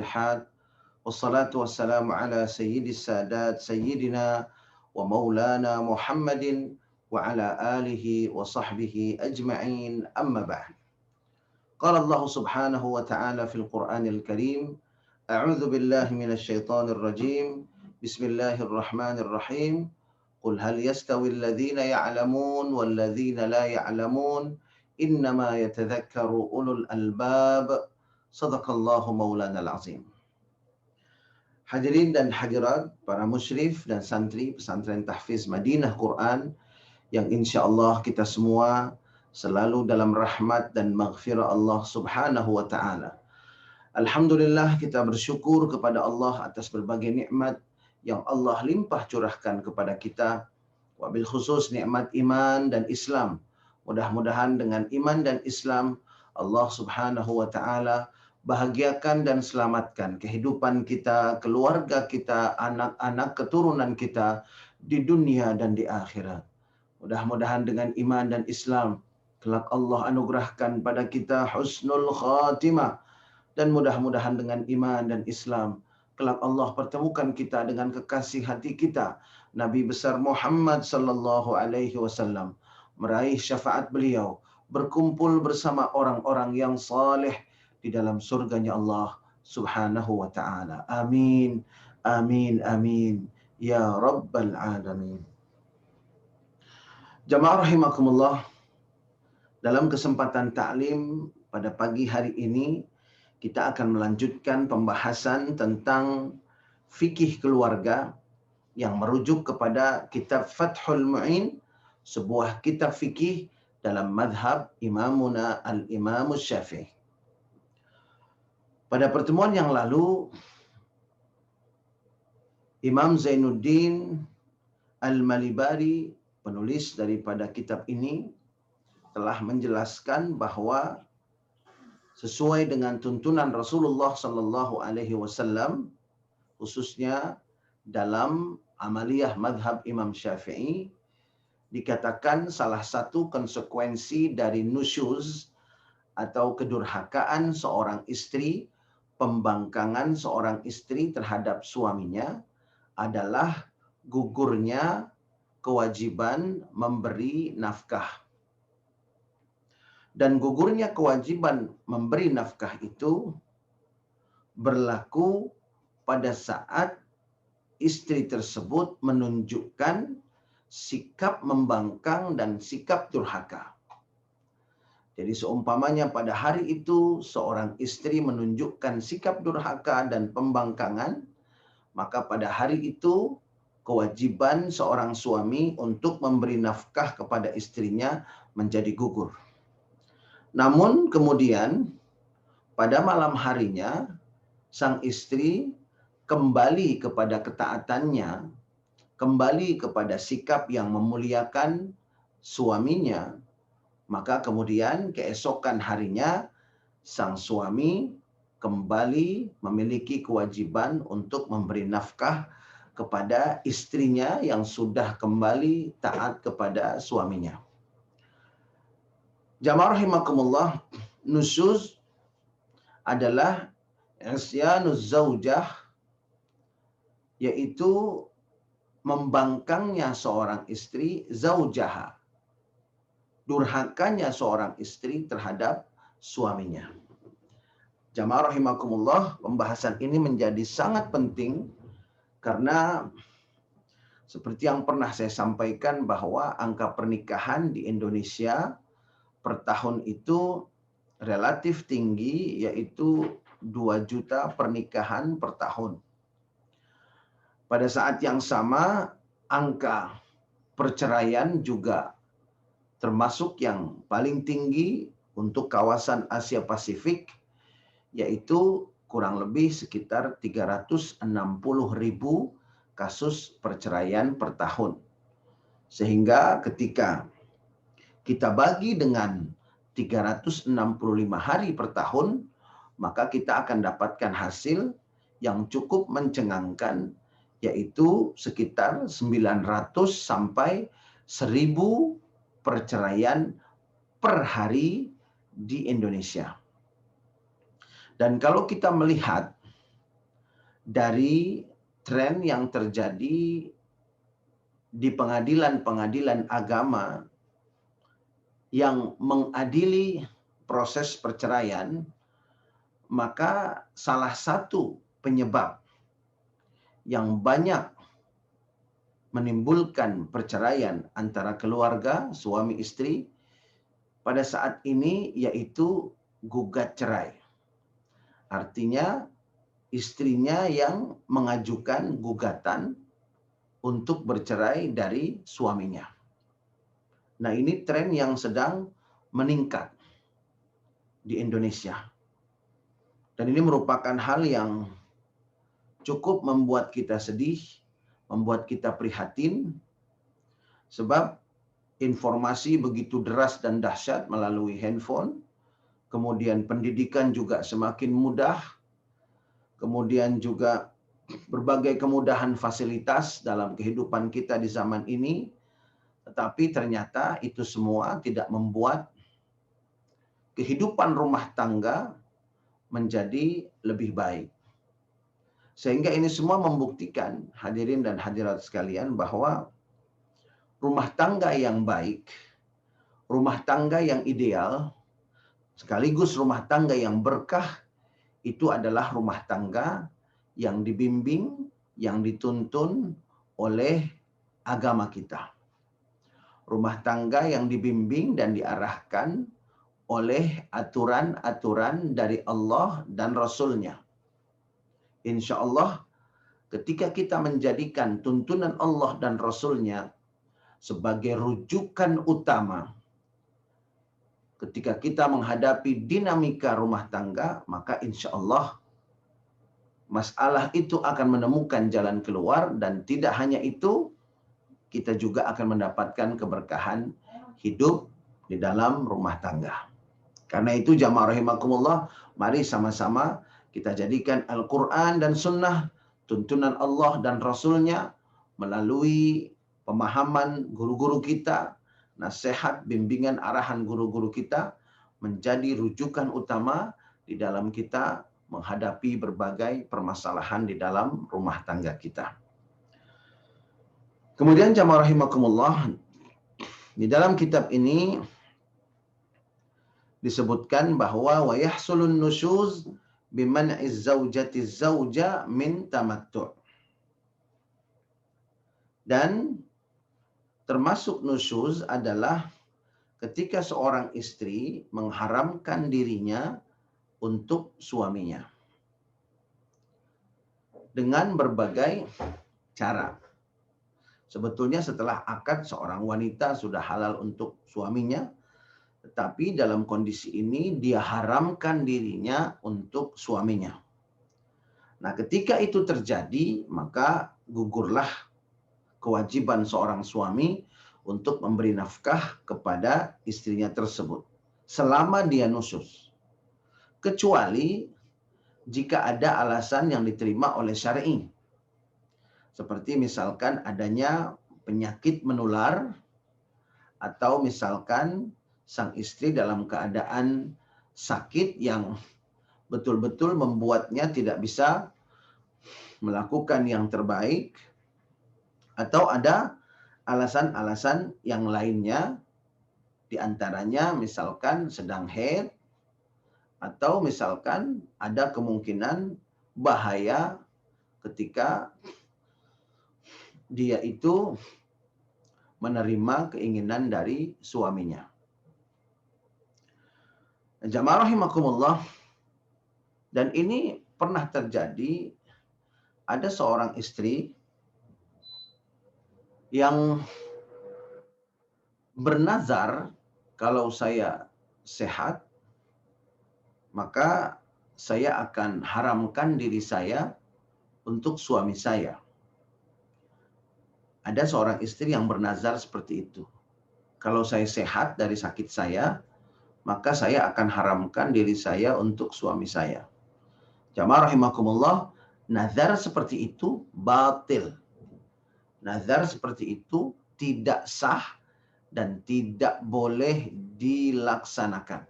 الصالحات والصلاة والسلام على سيد السادات سيدنا ومولانا محمد وعلى آله وصحبه أجمعين أما بعد. قال الله سبحانه وتعالى في القرآن الكريم: أعوذ بالله من الشيطان الرجيم، بسم الله الرحمن الرحيم، قل هل يستوي الذين يعلمون والذين لا يعلمون إنما يتذكر أولو الألباب. Sadaqallahu maulana al-azim. Hadirin dan hadirat, para musyrif dan santri pesantren tahfiz Madinah Quran yang insya Allah kita semua selalu dalam rahmat dan maghfirah Allah subhanahu wa ta'ala. Alhamdulillah, kita bersyukur kepada Allah atas berbagai nikmat yang Allah limpah curahkan kepada kita, wabil khusus nikmat iman dan Islam. Mudah-mudahan dengan iman dan Islam Allah subhanahu wa ta'ala bahagiakan dan selamatkan kehidupan kita, keluarga kita, anak-anak keturunan kita di dunia dan di akhirat. Mudah-mudahan dengan iman dan Islam kelak Allah anugerahkan pada kita husnul khatimah, dan mudah-mudahan dengan iman dan Islam kelak Allah pertemukan kita dengan kekasih hati kita Nabi besar Muhammad sallallahu alaihi wasallam, meraih syafaat beliau, berkumpul bersama orang-orang yang saleh di dalam surganya Allah subhanahu wa ta'ala. Amin, amin, amin, ya rabbal alamin. Jamaah rahimakumullah, dalam kesempatan ta'lim pada pagi hari ini, kita akan melanjutkan pembahasan tentang fikih keluarga yang merujuk kepada kitab Fathul Mu'in, sebuah kitab fikih dalam madhab Imamuna al-Imam Syafi'i. Pada pertemuan yang lalu, Imam Zainuddin Al-Malibari, penulis daripada kitab ini, telah menjelaskan bahwa sesuai dengan tuntunan Rasulullah sallallahu alaihi wasallam, khususnya dalam amaliyah madhab Imam Syafi'i, dikatakan salah satu konsekuensi dari nusyuz atau kedurhakaan seorang istri, pembangkangan seorang istri terhadap suaminya adalah gugurnya kewajiban memberi nafkah. Dan gugurnya kewajiban memberi nafkah itu berlaku pada saat istri tersebut menunjukkan sikap membangkang dan sikap durhaka. Jadi seumpamanya pada hari itu seorang istri menunjukkan sikap durhaka dan pembangkangan, maka pada hari itu kewajiban seorang suami untuk memberi nafkah kepada istrinya menjadi gugur. Namun kemudian pada malam harinya sang istri kembali kepada ketaatannya, kembali kepada sikap yang memuliakan suaminya, maka kemudian keesokan harinya sang suami kembali memiliki kewajiban untuk memberi nafkah kepada istrinya yang sudah kembali taat kepada suaminya. Jamaah rahimakumullah, nusyuz adalah isyanuz zaujah, yaitu membangkangnya seorang istri, zaujaha, durhakanya seorang istri terhadap suaminya. Jamaah rahimakumullah, pembahasan ini menjadi sangat penting karena seperti yang pernah saya sampaikan bahwa angka pernikahan di Indonesia per tahun itu relatif tinggi, yaitu 2 juta pernikahan per tahun. Pada saat yang sama, angka perceraian juga termasuk yang paling tinggi untuk kawasan Asia Pasifik, yaitu kurang lebih sekitar 360.000 kasus perceraian per tahun. Sehingga ketika kita bagi dengan 365 hari per tahun, maka kita akan dapatkan hasil yang cukup mencengangkan, yaitu sekitar 900 sampai 1000 perceraian per hari di Indonesia. Dan kalau kita melihat dari tren yang terjadi di pengadilan-pengadilan agama yang mengadili proses perceraian, maka salah satu penyebab yang banyak menimbulkan perceraian antara keluarga suami istri pada saat ini yaitu gugat cerai. Artinya istrinya yang mengajukan gugatan untuk bercerai dari suaminya. Nah, ini tren yang sedang meningkat di Indonesia. Dan ini merupakan hal yang cukup membuat kita sedih, membuat kita prihatin, sebab informasi begitu deras dan dahsyat melalui handphone, kemudian pendidikan juga semakin mudah, kemudian juga berbagai kemudahan fasilitas dalam kehidupan kita di zaman ini, tetapi ternyata itu semua tidak membuat kehidupan rumah tangga menjadi lebih baik. Sehingga ini semua membuktikan, hadirin dan hadirat sekalian, bahwa rumah tangga yang baik, rumah tangga yang ideal, sekaligus rumah tangga yang berkah, itu adalah rumah tangga yang dibimbing, yang dituntun oleh agama kita. Rumah tangga yang dibimbing dan diarahkan oleh aturan-aturan dari Allah dan Rasul-Nya. Insya Allah, ketika kita menjadikan tuntunan Allah dan Rasul-Nya sebagai rujukan utama, ketika kita menghadapi dinamika rumah tangga, maka insya Allah masalah itu akan menemukan jalan keluar, dan tidak hanya itu, kita juga akan mendapatkan keberkahan hidup di dalam rumah tangga. Karena itu jamaah rahimakumullah, mari sama-sama kita jadikan Al-Quran dan Sunnah, tuntunan Allah dan Rasul-Nya, melalui pemahaman guru-guru kita, nasihat, bimbingan, arahan guru-guru kita, menjadi rujukan utama di dalam kita menghadapi berbagai permasalahan di dalam rumah tangga kita. Kemudian jamaah rahimakumullah, di dalam kitab ini disebutkan bahwa wa yahsulun nusyuz biman'iz zaujati zauja min tamattu'. Dan termasuk nusyuz adalah ketika seorang istri mengharamkan dirinya untuk suaminya dengan berbagai cara. Sebetulnya setelah akad seorang wanita sudah halal untuk suaminya, tetapi dalam kondisi ini dia haramkan dirinya untuk suaminya. Nah, ketika itu terjadi, maka gugurlah kewajiban seorang suami untuk memberi nafkah kepada istrinya tersebut selama dia nusyuz. Kecuali jika ada alasan yang diterima oleh syar'i. Seperti misalkan adanya penyakit menular, atau misalkan sang istri dalam keadaan sakit yang betul-betul membuatnya tidak bisa melakukan yang terbaik, atau ada alasan-alasan yang lainnya, diantaranya misalkan sedang haid, atau misalkan ada kemungkinan bahaya ketika dia itu menerima keinginan dari suaminya. Jamaah rahimakumullah, dan ini pernah terjadi, ada seorang istri yang bernazar, kalau saya sehat, maka saya akan haramkan diri saya untuk suami saya. Ada seorang istri yang bernazar seperti itu. Kalau saya sehat dari sakit saya, maka saya akan haramkan diri saya untuk suami saya. Jamaah rahimakumullah, nazar seperti itu batil. Nazar seperti itu tidak sah dan tidak boleh dilaksanakan.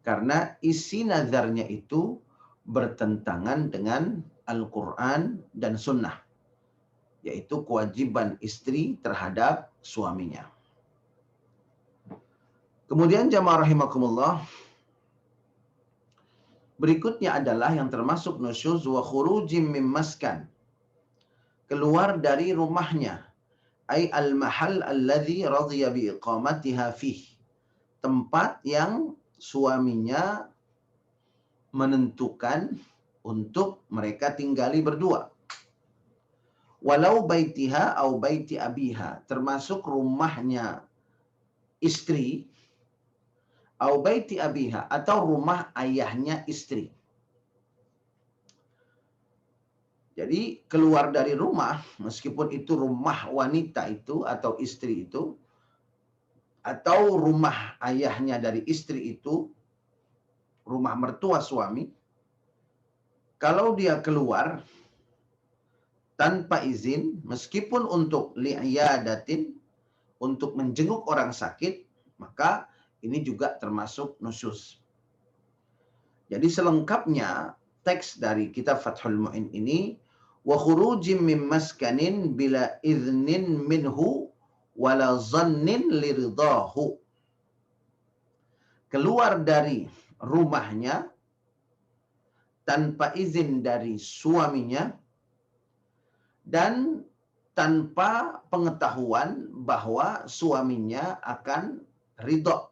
Karena isi nazarnya itu bertentangan dengan Al-Quran dan Sunnah, yaitu kewajiban istri terhadap suaminya. Kemudian jamaah rahimakumullah, berikutnya adalah yang termasuk nusyuz wa khurujim mim maskan, keluar dari rumahnya, ay al-mahal alladhi radhiya bi iqamatiha fih, tempat yang suaminya menentukan untuk mereka tinggali berdua. Walau baitiha au baiti abiha, termasuk rumahnya istri, au baiti abiha, atau rumah ayahnya istri. Jadi keluar dari rumah, meskipun itu rumah wanita itu atau istri itu, atau rumah ayahnya dari istri itu, rumah mertua suami, kalau dia keluar tanpa izin, meskipun untuk li'iyadatin, untuk menjenguk orang sakit, maka ini juga termasuk nusyuz. Jadi selengkapnya teks dari kitab Fathul Mu'in ini, wa khurujim mim maskanin bila iznin minhu wala zannin liridahu, keluar dari rumahnya tanpa izin dari suaminya dan tanpa pengetahuan bahwa suaminya akan ridho,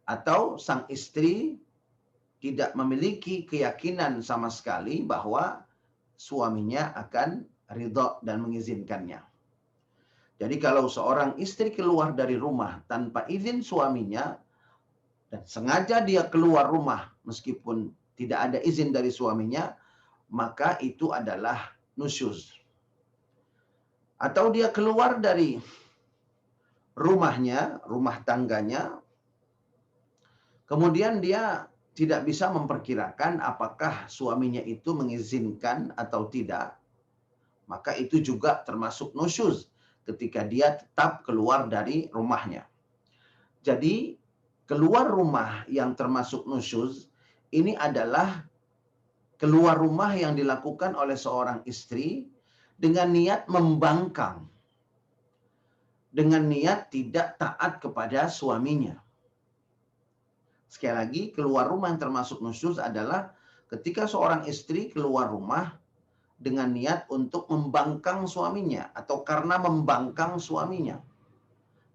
atau sang istri tidak memiliki keyakinan sama sekali bahwa suaminya akan ridho dan mengizinkannya. Jadi kalau seorang istri keluar dari rumah tanpa izin suaminya dan sengaja dia keluar rumah meskipun tidak ada izin dari suaminya, maka itu adalah nusyuz. Atau dia keluar dari rumahnya, rumah tangganya, kemudian dia tidak bisa memperkirakan apakah suaminya itu mengizinkan atau tidak, maka itu juga termasuk nusyuz ketika dia tetap keluar dari rumahnya. Jadi keluar rumah yang termasuk nusyuz ini adalah keluar rumah yang dilakukan oleh seorang istri dengan niat membangkang, dengan niat tidak taat kepada suaminya. Sekali lagi, keluar rumah yang termasuk nusyuz adalah ketika seorang istri keluar rumah dengan niat untuk membangkang suaminya atau karena membangkang suaminya.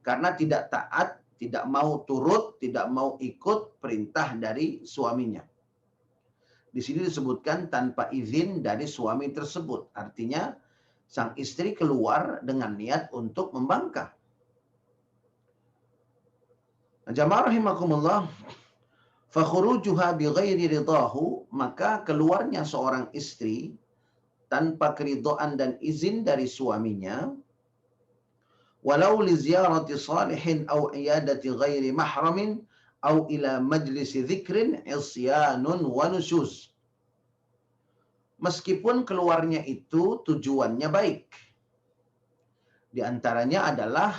Karena tidak taat, tidak mau turut, tidak mau ikut perintah dari suaminya. Di sini disebutkan tanpa izin dari suami tersebut. Artinya sang istri keluar dengan niat untuk membangkang. Jamaah rahimakumullah, fakhurujuha bighairi ridahu, maka keluarnya seorang istri tanpa keridhaan dan izin dari suaminya, walau li ziyarati salihin aw iyadati ghairi mahramin aw ila majlisi dzikrin isyanun wa nusyuz. Meskipun keluarnya itu tujuannya baik. Di antaranya adalah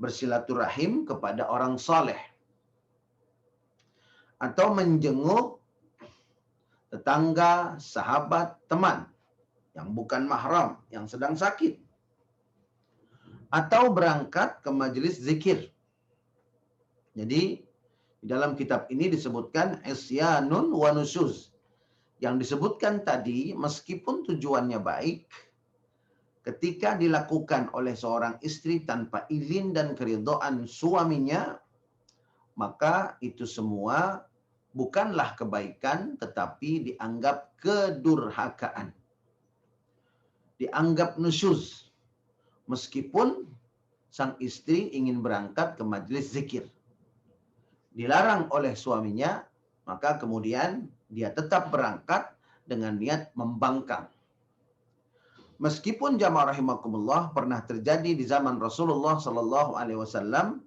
bersilaturahim kepada orang saleh, atau menjenguk tetangga, sahabat, teman yang bukan mahram, yang sedang sakit, atau berangkat ke majelis zikir. Jadi di dalam kitab ini disebutkan isyanun wa nusyuz. Yang disebutkan tadi meskipun tujuannya baik, ketika dilakukan oleh seorang istri tanpa izin dan keridhaan suaminya, maka itu semua bukanlah kebaikan tetapi dianggap kedurhakaan. Dianggap nusyuz. Meskipun sang istri ingin berangkat ke majelis zikir, dilarang oleh suaminya, maka kemudian dia tetap berangkat dengan niat membangkang. Meskipun jamaah rahimakumullah pernah terjadi di zaman Rasulullah sallallahu alaihi wasallam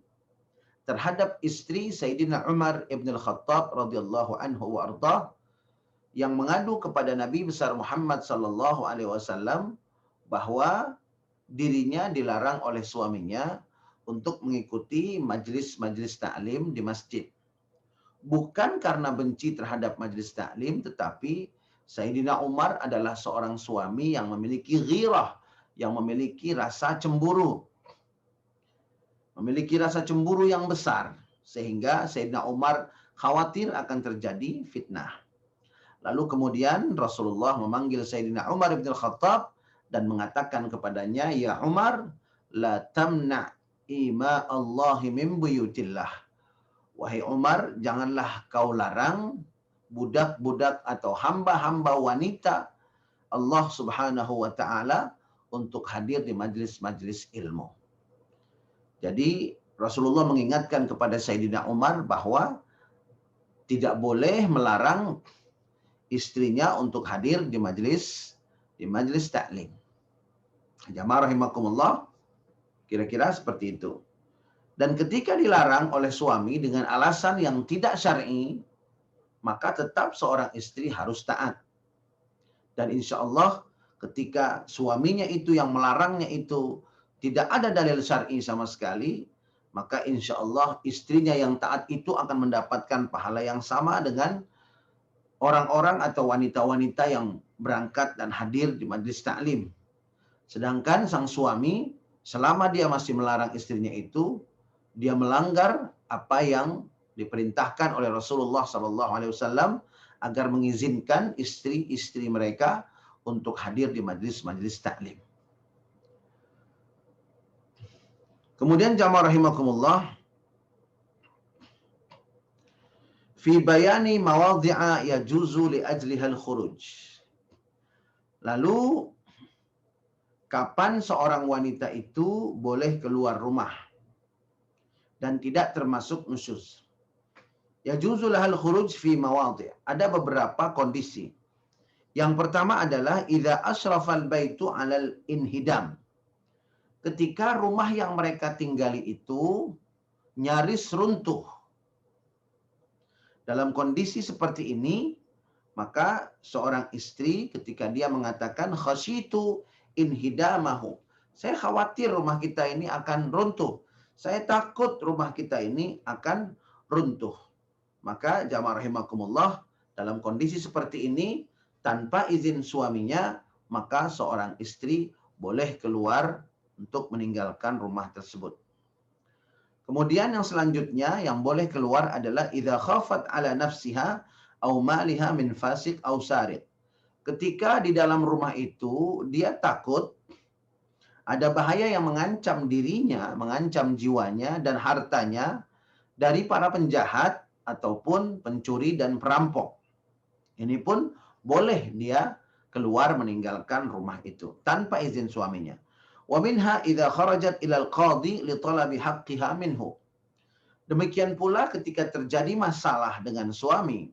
terhadap istri Sayyidina Umar ibn al-Khattab radhiyallahu anhu wa ardah, yang mengadu kepada Nabi besar Muhammad sallallahu alaihi wasallam bahwa dirinya dilarang oleh suaminya untuk mengikuti majelis-majelis ta'lim di masjid. Bukan karena benci terhadap majelis ta'lim, tetapi Sayyidina Umar adalah seorang suami yang memiliki ghirah, yang memiliki rasa cemburu. Memiliki rasa cemburu yang besar. Sehingga Sayyidina Umar khawatir akan terjadi fitnah. Lalu kemudian Rasulullah memanggil Sayyidina Umar bin Khattab dan mengatakan kepadanya, "Ya Umar, la tamna' ima Allahi min buyutillah." Wahai Umar, janganlah kau larang budak-budak atau hamba-hamba wanita Allah Subhanahu wa taala untuk hadir di majlis-majlis ilmu. Jadi Rasulullah mengingatkan kepada Sayyidina Umar bahwa tidak boleh melarang istrinya untuk hadir di majlis taklim. Jamaah rahimakumullah, kira-kira seperti itu. Dan ketika dilarang oleh suami dengan alasan yang tidak syar'i, maka tetap seorang istri harus taat. Dan insya Allah ketika suaminya itu yang melarangnya itu tidak ada dalil syar'i sama sekali, maka insya Allah istrinya yang taat itu akan mendapatkan pahala yang sama dengan orang-orang atau wanita-wanita yang berangkat dan hadir di majlis taklim. Sedangkan sang suami, selama dia masih melarang istrinya itu, dia melanggar apa yang diperintahkan oleh Rasulullah SAW agar mengizinkan istri-istri mereka untuk hadir di majlis-majlis taklim. Kemudian jamaah rahimakumullah, fi bayani mawadhi'a yajuzu li ajliha al-khuruj. Lalu kapan seorang wanita itu boleh keluar rumah dan tidak termasuk nusyuz. Yajuzu lahal khuruj fi mawadhi'. Ada beberapa kondisi. Yang pertama adalah idza asrafal baitu 'alal inhidam. Ketika rumah yang mereka tinggali itu nyaris runtuh. Dalam kondisi seperti ini, maka seorang istri ketika dia mengatakan khasyitu inhidamahu, saya khawatir rumah kita ini akan runtuh. Saya takut rumah kita ini akan runtuh. Maka jamaah rahimakumullah, dalam kondisi seperti ini, tanpa izin suaminya, maka seorang istri boleh keluar untuk meninggalkan rumah tersebut. Kemudian yang selanjutnya yang boleh keluar adalah idza khafat ala nafsiha au maliha min fasik au sariq. Ketika di dalam rumah itu dia takut ada bahaya yang mengancam dirinya, mengancam jiwanya dan hartanya dari para penjahat ataupun pencuri dan perampok. Ini pun boleh dia keluar meninggalkan rumah itu tanpa izin suaminya. Wa minha idza kharajat ila al-qadhi li talabi haqqiha minhu. Demikian pula ketika terjadi masalah dengan suami,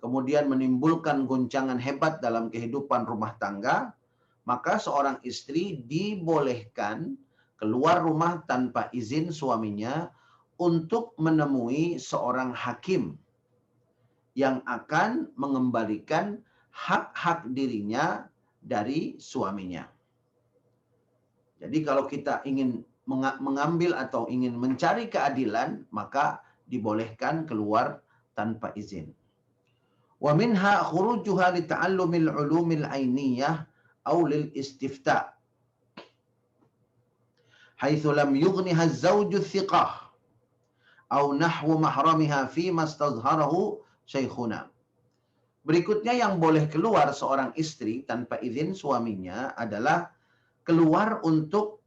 kemudian menimbulkan goncangan hebat dalam kehidupan rumah tangga, maka seorang istri dibolehkan keluar rumah tanpa izin suaminya untuk menemui seorang hakim yang akan mengembalikan hak-hak dirinya dari suaminya. Jadi kalau kita ingin mengambil atau ingin mencari keadilan, maka dibolehkan keluar tanpa izin. Wa minha khurujuha li ta'allumil ulumil ainiyah aw lil istifta. Haitsu lam yughniha az-zawju thiqah aw nahwu mahramiha fi mastazharahu syaikhuna. Berikutnya yang boleh keluar seorang istri tanpa izin suaminya adalah keluar untuk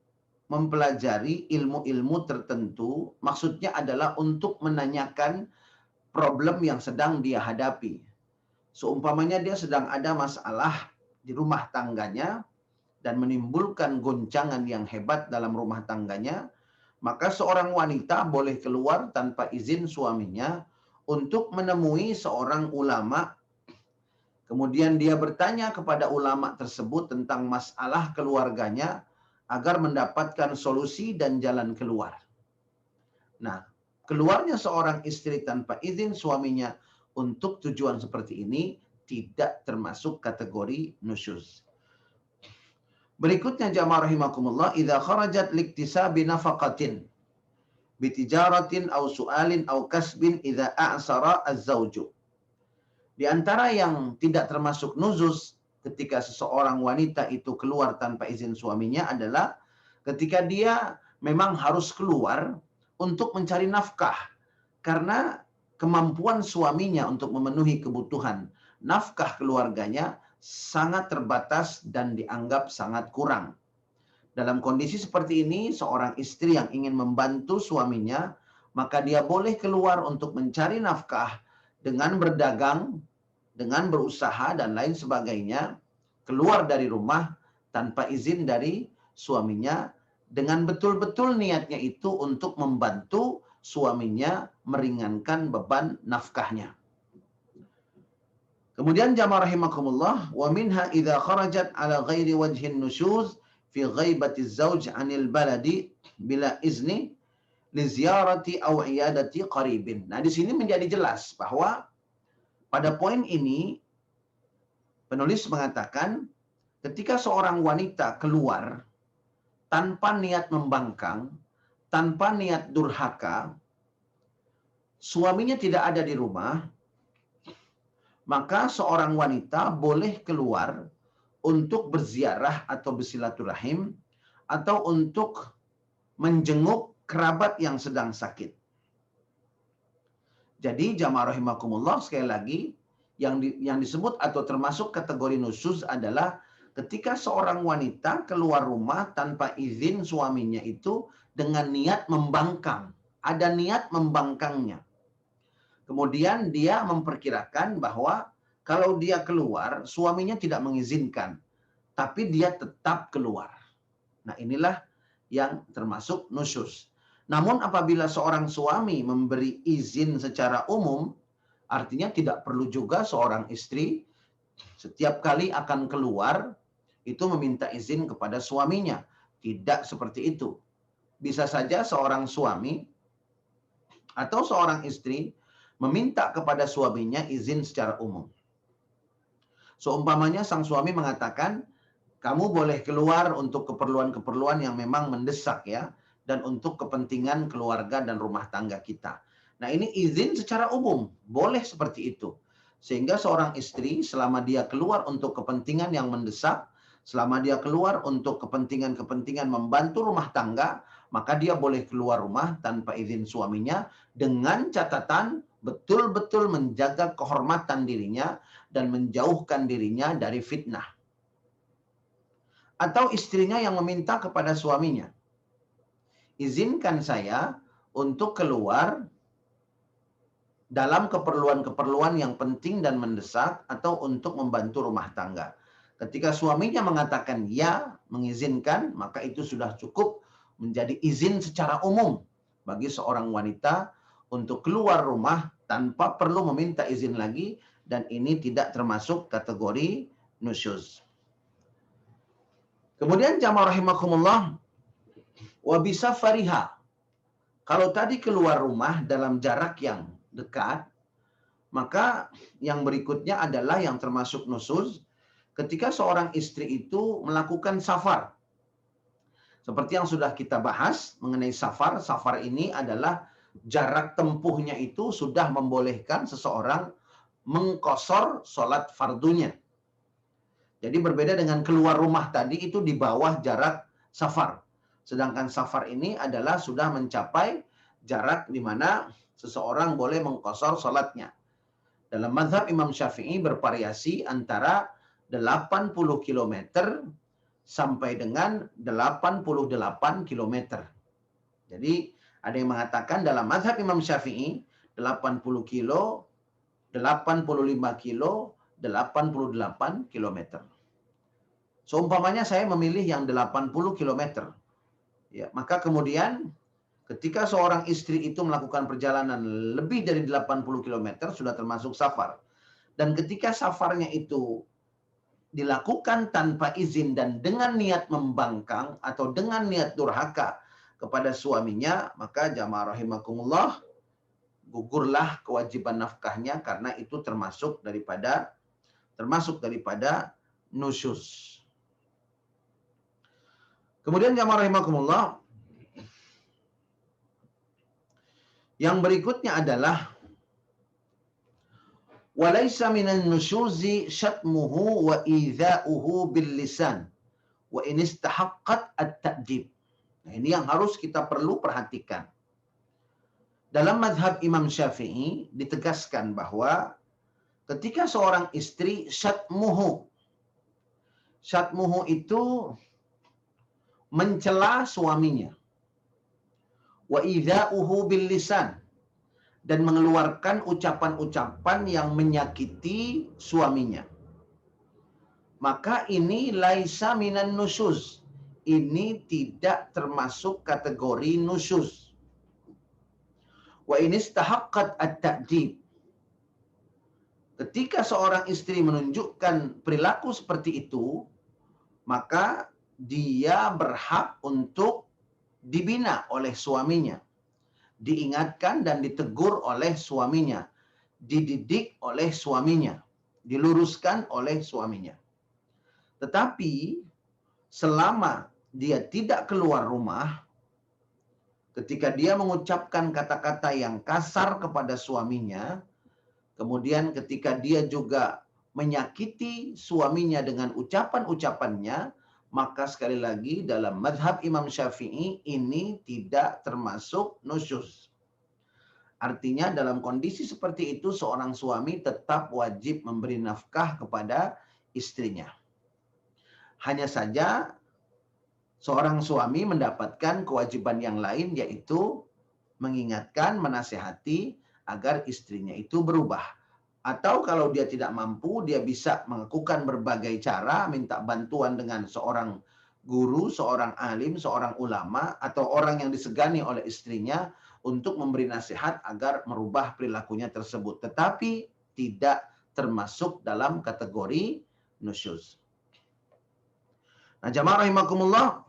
mempelajari ilmu-ilmu tertentu, maksudnya adalah untuk menanyakan problem yang sedang dia hadapi. Seumpamanya dia sedang ada masalah di rumah tangganya dan menimbulkan goncangan yang hebat dalam rumah tangganya, maka seorang wanita boleh keluar tanpa izin suaminya untuk menemui seorang ulama. Kemudian dia bertanya kepada ulama tersebut tentang masalah keluarganya agar mendapatkan solusi dan jalan keluar. Nah, keluarnya seorang istri tanpa izin suaminya untuk tujuan seperti ini tidak termasuk kategori nusyuz. Berikutnya jamaah rahimakumullah, idza kharajat liktisabi nafaqatin bitijaratin aw su'alin aw kasbin idza a'sara az-zawju. Di antara yang tidak termasuk nuzuz ketika seseorang wanita itu keluar tanpa izin suaminya adalah ketika dia memang harus keluar untuk mencari nafkah karena kemampuan suaminya untuk memenuhi kebutuhan nafkah keluarganya sangat terbatas dan dianggap sangat kurang. Dalam kondisi seperti ini, seorang istri yang ingin membantu suaminya, maka dia boleh keluar untuk mencari nafkah dengan berdagang, dengan berusaha, dan lain sebagainya, keluar dari rumah tanpa izin dari suaminya, dengan betul-betul niatnya itu untuk membantu suaminya meringankan beban nafkahnya. Kemudian jamaah rahimakumullah, wa minha idza kharajat ala ghairi wajhin nusyuz fi ghaibati zauj 'anil baladi bila izni li ziyarati aw iyadati qaribin. Nah, di sini menjadi jelas bahwa pada poin ini penulis mengatakan ketika seorang wanita keluar tanpa niat membangkang, tanpa niat durhaka, suaminya tidak ada di rumah, maka seorang wanita boleh keluar untuk berziarah atau bersilaturahim atau untuk menjenguk kerabat yang sedang sakit. Jadi jamaah rahimakumullah, sekali lagi yang disebut atau termasuk kategori nusyuz adalah ketika seorang wanita keluar rumah tanpa izin suaminya itu dengan niat membangkang, ada niat membangkangnya. Kemudian dia memperkirakan bahwa kalau dia keluar, suaminya tidak mengizinkan, tapi dia tetap keluar. Nah, inilah yang termasuk nusyuz. Namun apabila seorang suami memberi izin secara umum, artinya tidak perlu juga seorang istri setiap kali akan keluar itu meminta izin kepada suaminya. Tidak seperti itu. Bisa saja seorang suami atau seorang istri meminta kepada suaminya izin secara umum. Seumpamanya sang suami mengatakan, kamu boleh keluar untuk keperluan-keperluan yang memang mendesak ya, dan untuk kepentingan keluarga dan rumah tangga kita. Nah, ini izin secara umum, boleh seperti itu. Sehingga seorang istri selama dia keluar untuk kepentingan yang mendesak, selama dia keluar untuk kepentingan-kepentingan membantu rumah tangga, maka dia boleh keluar rumah tanpa izin suaminya dengan catatan betul-betul menjaga kehormatan dirinya dan menjauhkan dirinya dari fitnah. Atau istrinya yang meminta kepada suaminya, izinkan saya untuk keluar dalam keperluan-keperluan yang penting dan mendesak atau untuk membantu rumah tangga. Ketika suaminya mengatakan ya, mengizinkan, maka itu sudah cukup menjadi izin secara umum bagi seorang wanita untuk keluar rumah tanpa perlu meminta izin lagi, dan ini tidak termasuk kategori nusyuz. Kemudian jamaah rahimakumullah, wa bisafariha. Kalau tadi keluar rumah dalam jarak yang dekat, maka yang berikutnya adalah yang termasuk nusyuz ketika seorang istri itu melakukan safar. Seperti yang sudah kita bahas mengenai safar, safar ini adalah jarak tempuhnya itu sudah membolehkan seseorang mengqashar sholat fardunya. Jadi berbeda dengan keluar rumah tadi, itu di bawah jarak safar. Sedangkan safar ini adalah sudah mencapai jarak di mana seseorang boleh mengqashar sholatnya. Dalam mazhab Imam Syafi'i bervariasi antara 80 km sampai dengan 88 km. Jadi ada yang mengatakan dalam mazhab Imam Syafi'i 80 kilo, 85 kilo, 88 km. Seumpamanya saya memilih yang 80 km. Ya, maka kemudian ketika seorang istri itu melakukan perjalanan lebih dari 80 km sudah termasuk safar. Dan ketika safarnya itu dilakukan tanpa izin dan dengan niat membangkang atau dengan niat durhaka kepada suaminya, maka jamaah rahimakumullah, gugurlah kewajiban nafkahnya karena itu termasuk daripada nusyuz. Kemudian jamaah rahimakumullah, yang berikutnya adalah Walaysa minan nusyuzi syatmuhu wa idza'uhu bil lisan wa in istahaqqat at-ta'dib. Nah, ini yang harus kita perlu perhatikan. Dalam mazhab Imam Syafi'i ditegaskan bahwa ketika seorang istri syatmuhu itu mencela suaminya, wa idza'uhu bil lisan, dan mengeluarkan ucapan-ucapan yang menyakiti suaminya, maka ini laisa minan nusyuz. Ini tidak termasuk kategori nusyuz. Wa in istahaqqat at-ta'dib. Ketika seorang istri menunjukkan perilaku seperti itu, maka dia berhak untuk dibina oleh suaminya, diingatkan dan ditegur oleh suaminya, dididik oleh suaminya, diluruskan oleh suaminya. Tetapi selama dia tidak keluar rumah, ketika dia mengucapkan kata-kata yang kasar kepada suaminya, kemudian ketika dia juga menyakiti suaminya dengan ucapan-ucapannya, maka sekali lagi dalam mazhab Imam Syafi'i ini tidak termasuk nusyuz. Artinya dalam kondisi seperti itu seorang suami tetap wajib memberi nafkah kepada istrinya. Hanya saja seorang suami mendapatkan kewajiban yang lain, yaitu mengingatkan, menasihati agar istrinya itu berubah. Atau kalau dia tidak mampu, dia bisa melakukan berbagai cara, minta bantuan dengan seorang guru, seorang alim, seorang ulama, atau orang yang disegani oleh istrinya untuk memberi nasihat agar merubah perilakunya tersebut. Tetapi tidak termasuk dalam kategori nusyuz. Nah, jamaah rahimakumullah,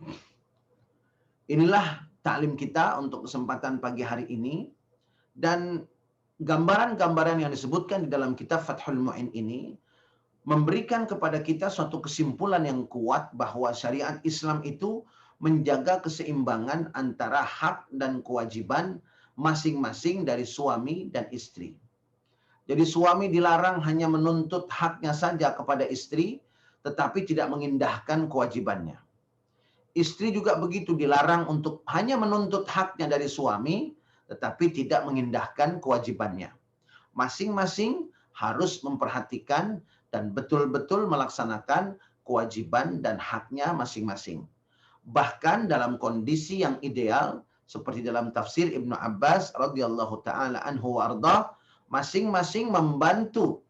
inilah taklim kita untuk kesempatan pagi hari ini. Dan gambaran-gambaran yang disebutkan di dalam kitab Fathul Mu'in ini memberikan kepada kita suatu kesimpulan yang kuat bahwa syariat Islam itu menjaga keseimbangan antara hak dan kewajiban masing-masing dari suami dan istri. Jadi suami dilarang hanya menuntut haknya saja kepada istri, tetapi tidak mengindahkan kewajibannya. Istri juga begitu, dilarang untuk hanya menuntut haknya dari suami, tetapi tidak mengindahkan kewajibannya. Masing-masing harus memperhatikan dan betul-betul melaksanakan kewajiban dan haknya masing-masing. Bahkan dalam kondisi yang ideal, seperti dalam tafsir Ibnu Abbas radhiyallahu taala anhu wa arda, masing-masing membantu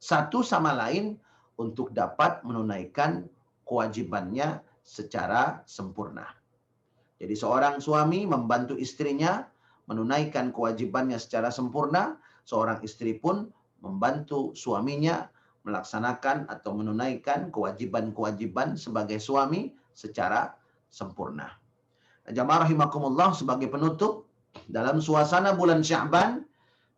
satu sama lain untuk dapat menunaikan kewajibannya secara sempurna. Jadi seorang suami membantu istrinya menunaikan kewajibannya secara sempurna, seorang istri pun membantu suaminya melaksanakan atau menunaikan kewajiban-kewajiban sebagai suami secara sempurna. Jamaah rahimakumullah, sebagai penutup, dalam suasana bulan Sya'ban,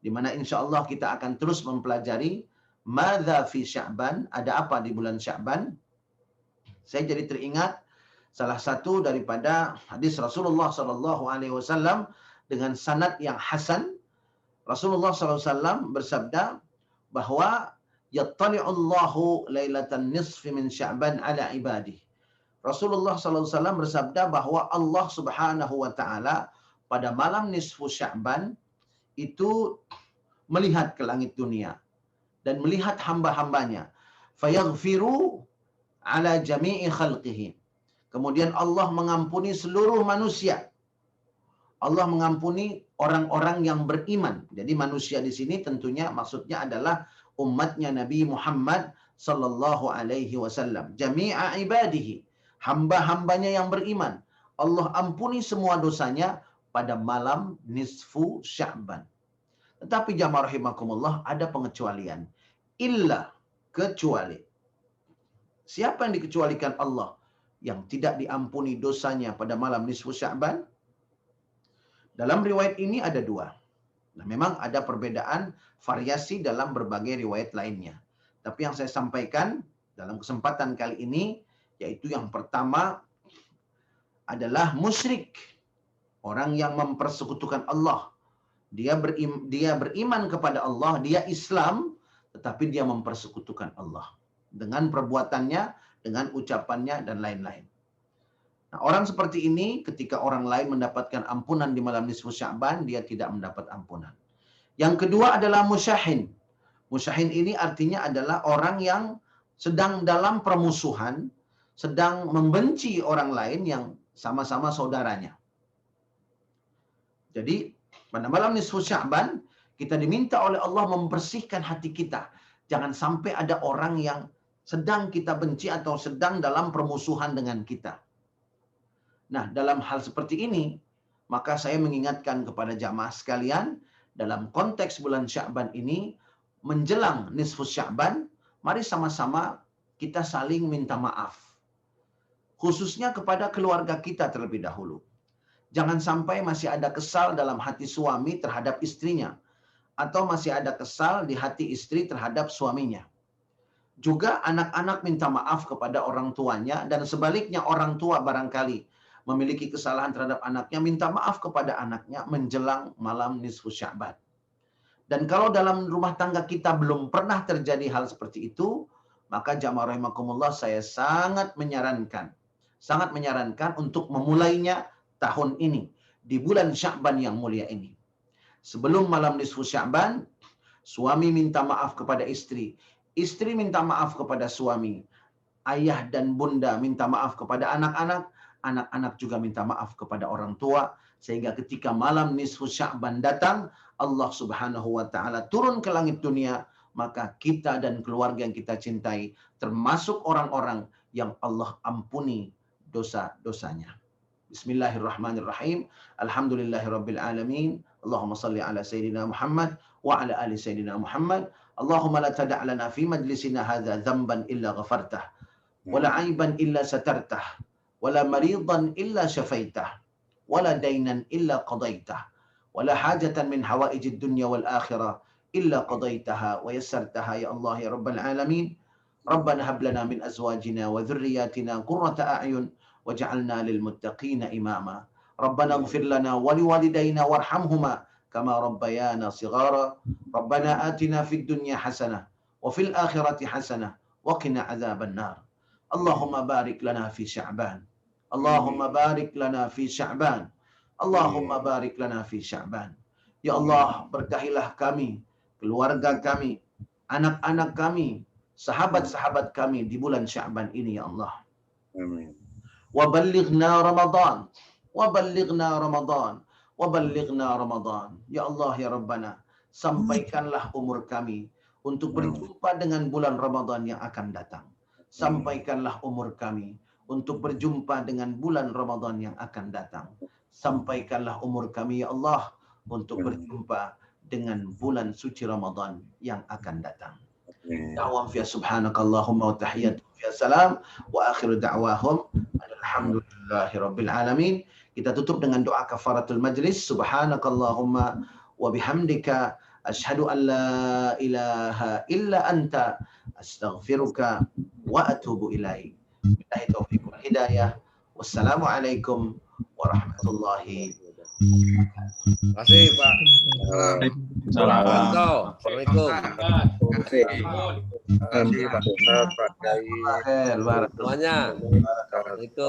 di mana insya Allah kita akan terus mempelajari madza fi Sya'ban, ada apa di bulan Sya'ban. Saya jadi teringat salah satu daripada hadis Rasulullah SAW dengan sanad yang hasan. Rasulullah SAW bersabda bahwa yattali'ullahu lailatan nisfi min Sya'ban ala ibadih. Rasulullah SAW bersabda bahwa Allah Subhanahu wa taala pada malam nisfu Sya'ban itu melihat ke langit dunia dan melihat hamba-hambanya. Fayaghfiru ala jami'i khalqihi. Kemudian Allah mengampuni seluruh manusia. Allah mengampuni orang-orang yang beriman. Jadi manusia di sini tentunya maksudnya adalah umatnya Nabi Muhammad sallallahu alaihi wasallam. Jami'a ibadihi, hamba-hambanya yang beriman. Allah ampuni semua dosanya pada malam nisfu Sya'ban. Tetapi jamaah rahimakumullah, ada pengecualian. Illa, kecuali. Siapa yang dikecualikan Allah yang tidak diampuni dosanya pada malam nisfu Sya'ban? Dalam riwayat ini ada dua. Nah, memang ada perbedaan variasi dalam berbagai riwayat lainnya. Tapi yang saya sampaikan dalam kesempatan kali ini, yaitu yang pertama adalah musyrik. Orang yang mempersekutukan Allah. Dia beriman kepada Allah, dia Islam, tetapi dia mempersekutukan Allah dengan perbuatannya, dengan ucapannya, dan lain-lain. Nah, orang seperti ini ketika orang lain mendapatkan ampunan di malam nisfu Sya'ban, dia tidak mendapat ampunan. Yang kedua adalah musyahin. Musyahin ini artinya adalah orang yang sedang dalam permusuhan, sedang membenci orang lain yang sama-sama saudaranya. Jadi pada malam nisfu Sya'ban kita diminta oleh Allah membersihkan hati kita. Jangan sampai ada orang yang sedang kita benci atau sedang dalam permusuhan dengan kita. Nah, dalam hal seperti ini, maka saya mengingatkan kepada jamaah sekalian, dalam konteks bulan Sya'ban ini, menjelang nisfu Sya'ban, mari sama-sama kita saling minta maaf. Khususnya kepada keluarga kita terlebih dahulu. Jangan sampai masih ada kesal dalam hati suami terhadap istrinya, atau masih ada kesal di hati istri terhadap suaminya. Juga anak-anak minta maaf kepada orang tuanya, dan sebaliknya orang tua barangkali memiliki kesalahan terhadap anaknya, minta maaf kepada anaknya menjelang malam nisfu Sya'ban. Dan kalau dalam rumah tangga kita belum pernah terjadi hal seperti itu, maka jamaah rahimakumullah, saya sangat menyarankan untuk memulainya tahun ini, di bulan Sya'ban yang mulia ini. Sebelum malam nisfu Sya'ban, suami minta maaf kepada istri, istri minta maaf kepada suami, ayah dan bunda minta maaf kepada anak-anak, anak-anak juga minta maaf kepada orang tua, sehingga ketika malam nisfu Sya'ban datang, Allah Subhanahu wa taala turun ke langit dunia, maka kita dan keluarga yang kita cintai termasuk orang-orang yang Allah ampuni dosa-dosanya. Bismillahirrahmanirrahim. Alhamdulillahirabbil alamin. Allahumma shalli ala sayyidina Muhammad wa ala ali sayyidina Muhammad. Allahumma la tada' lana fi majlisina hadza dhanban illa ghafartah wa la 'aiban illa satartah wa la maridan illa syafaitah wa la dainan illa qadaitah wa la hajatan min hawaijid dunya wal akhirah illa qadaitaha wa yassartaha ya Allah ya rabbal alamin. Rabbana hab lana min azwajina wa dhurriyyatina qurrata a'yun waj'alna lil muttaqina imama. Rabbana ighfir lana wa liwalidayna warhamhuma kama rabbayana shighara. Rabbana atina fid dunya hasanah wa fil akhirati hasanah wa qina adzaban nar. Allahumma barik lana fi Sya'ban. Allahumma barik lana fi Sya'ban. Allahumma barik lana fi Sya'ban. Ya Allah, berkahilah kami, keluarga kami, anak-anak kami, sahabat-sahabat kami di bulan Sya'ban ini ya Allah. Amin. Wa ballighna Ramadan, wa ballighna Ramadan, wa ballighna Ramadan. Ya Allah ya Rabbana, sampaikanlah umur kami untuk berjumpa dengan bulan Ramadan yang akan datang. Sampaikanlah umur kami untuk berjumpa dengan bulan Ramadan yang akan datang. Sampaikanlah umur kami ya Allah untuk berjumpa dengan bulan suci Ramadan yang akan datang. Da'wam fiya subhanakallahumma wa tahiyyatuhum fiya salam wa akhiru da'wahum alhamdulillahi rabbil alamin. Kita tutup dengan doa kafaratul majlis. Subhanakallahumma wa bihamdika asyhadu an la ilaha illa anta astaghfiruka wa atubu ilaik. Billahi taufiq wal hidayah. Wassalamualaikum warahmatullahi wabarakatuh. Terima kasih Pak. Assalamualaikum. Terima kasih Pak Ustaz, Pak Kiai. Semuanya. Assalamualaikum.